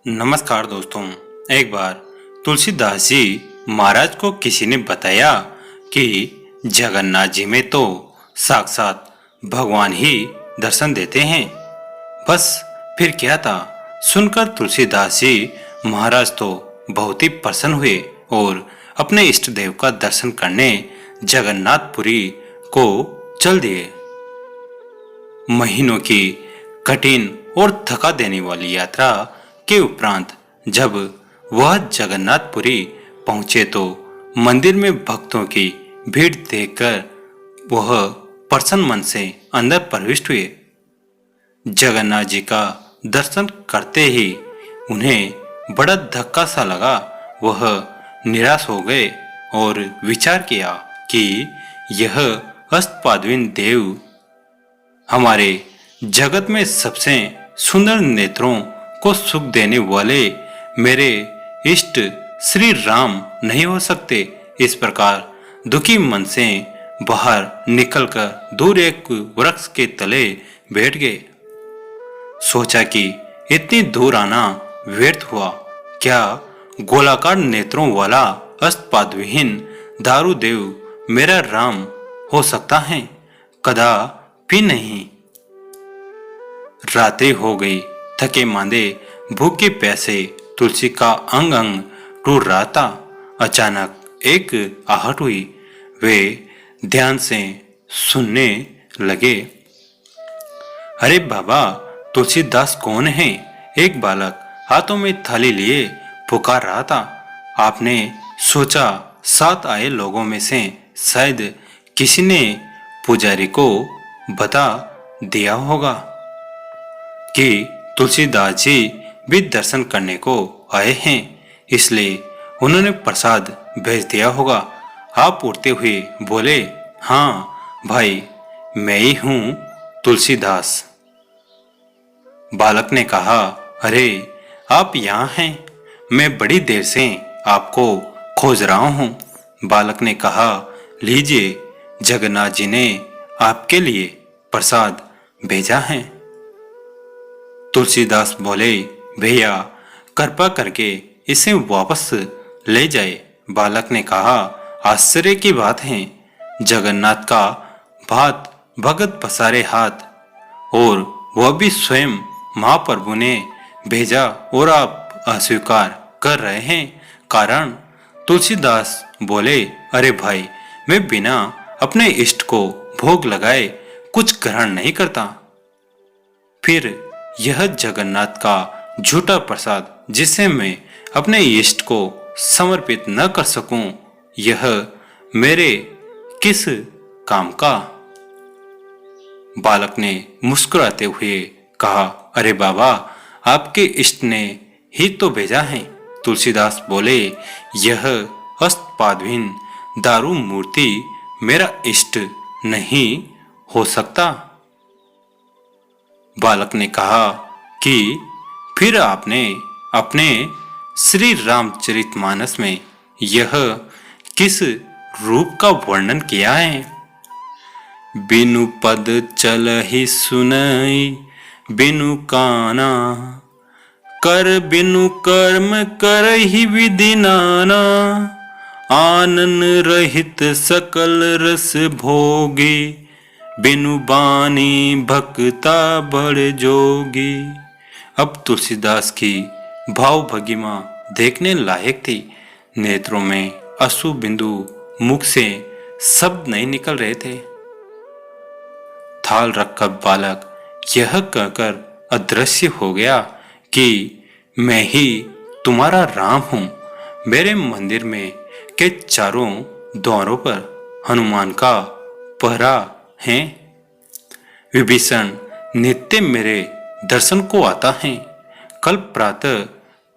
नमस्कार दोस्तों। एक बार तुलसीदास जी महाराज को किसी ने बताया कि जगन्नाथ जी में तो साक्षात भगवान ही दर्शन देते हैं। बस फिर क्या था। सुनकर तुलसीदास जी महाराज तो बहुत ही प्रसन्न हुए और अपने इष्ट देव का दर्शन करने जगन्नाथपुरी को चल दिए। महीनों की कठिन और थका देने वाली यात्रा के उपरांत जब वह जगन्नाथपुरी पहुंचे तो मंदिर में भक्तों की भीड़ देखकर वह प्रसन्न मन से अंदर प्रविष्ट हुए। जगन्नाथ जी का दर्शन करते ही उन्हें बड़ा धक्का सा लगा। वह निराश हो गए और विचार किया कि यह अष्टपादवीन देव हमारे जगत में सबसे सुंदर नेत्रों को सुख देने वाले मेरे इष्ट श्री राम नहीं हो सकते। इस प्रकार दुखी मन से बाहर निकलकर दूर एक वृक्ष के तले बैठ गए। सोचा कि इतनी दूर आना व्यर्थ हुआ। क्या गोलाकार नेत्रों वाला अष्टपादविहीन दारूदेव मेरा राम हो सकता है? कदापि नहीं। रात्रि हो गई। थके मांदे भूखे प्यासे तुलसी का अंग अंग टूट रहा था। अचानक एक आहट हुई। वे ध्यान से सुनने लगे। अरे बाबा, तुलसीदास कौन है? एक बालक हाथों में थाली लिए पुकार रहा था। आपने सोचा साथ आए लोगों में से शायद किसी ने पुजारी को बता दिया होगा कि तुलसीदास जी भी दर्शन करने को आए हैं, इसलिए उन्होंने प्रसाद भेज दिया होगा। आप उठते हुए बोले, हाँ भाई, मैं ही हूँ तुलसीदास। बालक ने कहा, अरे आप यहाँ हैं, मैं बड़ी देर से आपको खोज रहा हूँ। बालक ने कहा, लीजिए, जगन्नाथ जी ने आपके लिए प्रसाद भेजा है। तुलसीदास बोले, भैया कृपा करके इसे वापस ले जाए। बालक ने कहा, आश्चर्य की बात है, जगन्नाथ का भात भगत पसारे हाथ, और वह भी स्वयं महाप्रभु ने भेजा और आप अस्वीकार कर रहे हैं। कारण? तुलसीदास बोले, अरे भाई, मैं बिना अपने इष्ट को भोग लगाए कुछ ग्रहण नहीं करता। फिर यह जगन्नाथ का झूठा प्रसाद जिसे मैं अपने इष्ट को समर्पित न कर सकूं, यह मेरे किस काम का? बालक ने मुस्कुराते हुए कहा, अरे बाबा, आपके इष्ट ने ही तो भेजा है। तुलसीदास बोले, यह अष्टपादहीन दारू मूर्ति मेरा इष्ट नहीं हो सकता। बालक ने कहा कि फिर आपने अपने श्री रामचरितमानस में यह किस रूप का वर्णन किया है? बिनु पद चल ही सुनई बिनु काना, कर बिनु कर्म कर ही विधि नाना, आनन रहित सकल रस भोगी, बिनु बानी भक्ता बड़ जोगी। अब तुलसीदास की भाव भंगिमा देखने लायक थी। नेत्रों में अश्रु बिंदु, मुख से शब्द नहीं निकल रहे थे। थाल रखकर बालक यह कहकर अदृश्य हो गया कि मैं ही तुम्हारा राम हूँ। मेरे मंदिर में के चारों द्वारों पर हनुमान का पहरा है। विभीषण नित्य मेरे दर्शन को आता है। कल प्रातः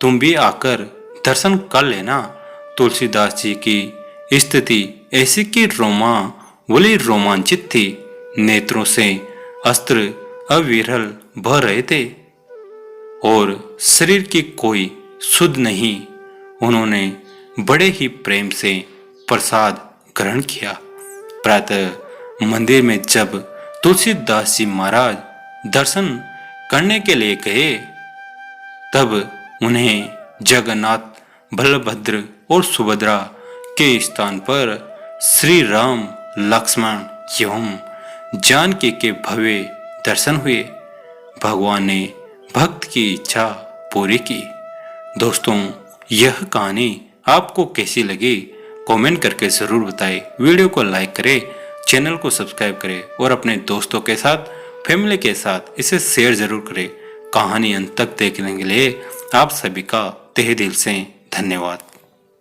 तुम भी आकर दर्शन कर लेना। तुलसीदास जी की स्थिति ऐसी कि रोमांचित थी। नेत्रों से अस्त्र अविरल बह रहे थे और शरीर की कोई सुध नहीं। उन्होंने बड़े ही प्रेम से प्रसाद ग्रहण किया। प्रातः मंदिर में जब तुलसीदास जी महाराज दर्शन करने के लिए गए, तब उन्हें जगन्नाथ, बलभद्र और सुभद्रा के स्थान पर श्री राम, लक्ष्मण एवं जानकी के भव्य दर्शन हुए। भगवान ने भक्त की इच्छा पूरी की। दोस्तों, यह कहानी आपको कैसी लगी कमेंट करके जरूर बताएं। वीडियो को लाइक करें, चैनल को सब्सक्राइब करें और अपने दोस्तों के साथ, फैमिली के साथ इसे शेयर जरूर करें। कहानी अंत तक देखने के लिए आप सभी का तहे दिल से धन्यवाद।